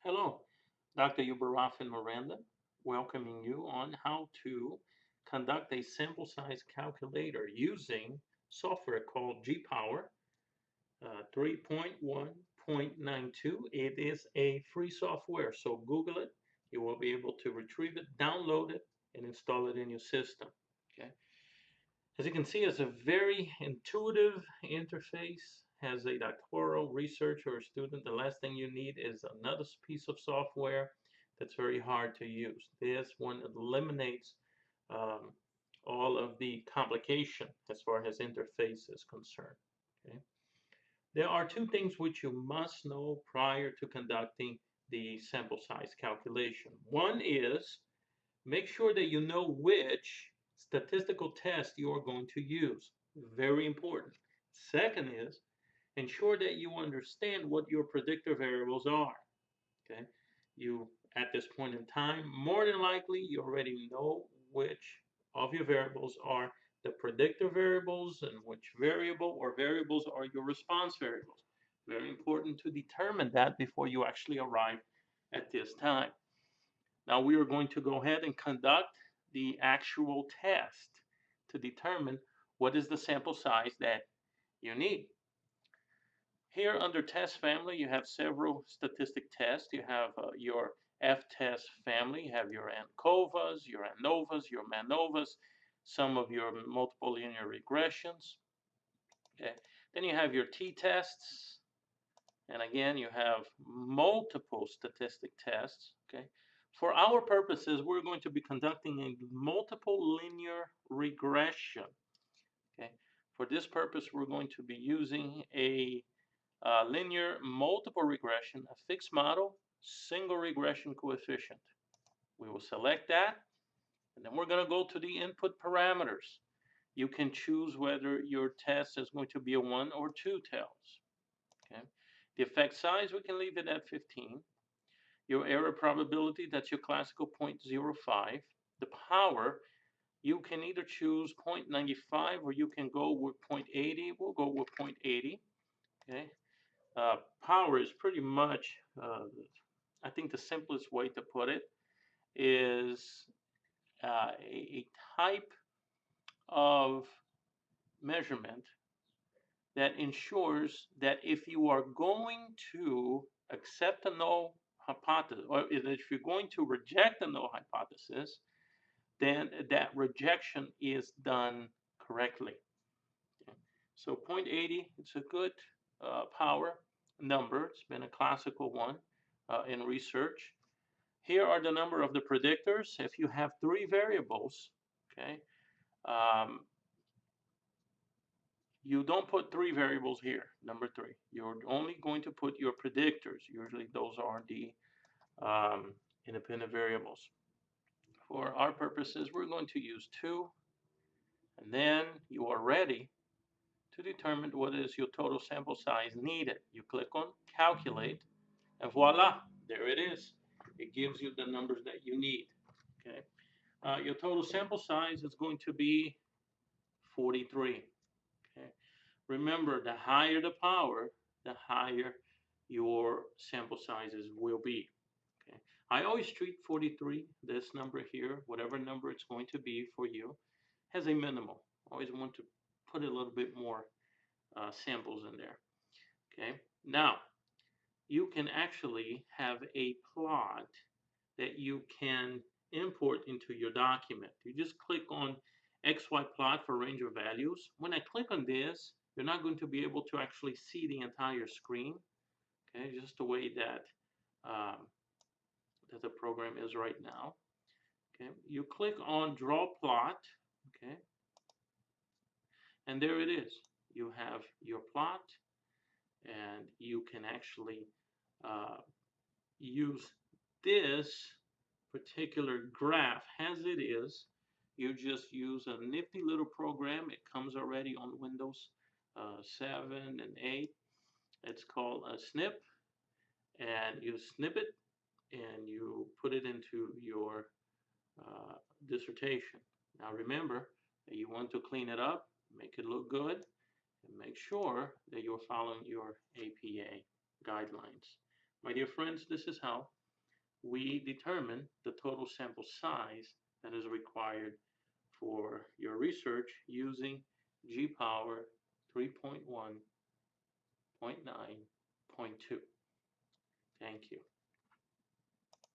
Hello, Dr. Yubarafin Miranda, welcoming you on how to conduct a sample size calculator using software called GPower 3.1.92. It is a free software, so Google it. You will be able to retrieve it, download it, and install it in your system. Okay. As you can see, it's a very intuitive interface. Has a doctoral researcher or student, the last thing you need is another piece of software that's very hard to use. This one eliminates um, all of the complication as far as interface is concerned. Okay? There are two things which you must know prior to conducting the sample size calculation. One is make sure that you know which statistical test you are going to use. Very important. Second is ensure that you understand what your predictor variables are. Okay. You, at this point in time, more than likely, you already know which of your variables are the predictor variables and which variable or variables are your response variables. Very important to determine that before you actually arrive at this time. Now we are going to go ahead and conduct the actual test to determine what is the sample size that you need. Here under test family, you have several statistic tests. You have your F-test family. You have your ANCOVAs, your ANOVAs, your MANOVAs, some of your multiple linear regressions. Okay. Then you have your t-tests. And again, you have multiple statistic tests. Okay. For our purposes, we're going to be conducting a multiple linear regression. Okay. For this purpose, we're going to be using a linear multiple regression, a fixed model, single regression coefficient. We will select that, and then we're going to go to the input parameters. You can choose whether your test is going to be a 1 or 2 tails. Okay. The effect size, we can leave it at 15. Your error probability, that's your classical 0.05. The power, you can either choose 0.95 or you can go with 0.80. We'll go with 0.80. Okay. Power is pretty much, I think the simplest way to put it is a type of measurement that ensures that if you are going to accept a null hypothesis, or if you're going to reject a null hypothesis, then that rejection is done correctly. Okay. So 0.80, it's a good power number. It's been a classical one in research. Here are the number of the predictors. If you have three variables, okay, um, you don't put three variables here, number three. You're only going to put your predictors. Usually those are the independent variables. For our purposes, we're going to use two, and then you are ready to determine what is your total sample size needed. You click on calculate, and voila, there it is. It gives you the numbers that you need. Okay. Your total sample size is going to be 43. Okay. Remember, the higher the power, the higher your sample sizes will be. Okay. I always treat 43, this number here, whatever number it's going to be for you, as a minimal. I always want to put a little bit more samples in there. Okay. Now, you can actually have a plot that you can import into your document. You just click on XY plot for range of values. When I click on this, you're not going to be able to actually see the entire screen. Okay, just the way that that the program is right now. Okay, you click on draw plot. Okay, and there it is. You have your plot, and you can actually uh, use this particular graph as it is. You just use a nifty little program. It comes already on Windows 7 and 8. It's called a snip, and you snip it and you put it into your uh, dissertation. Now remember that you want to clean it up, make it look good, and make sure that you're following your APA guidelines. My dear friends, this is how we determine the total sample size that is required for your research using G power 3.1.9.2. Thank you.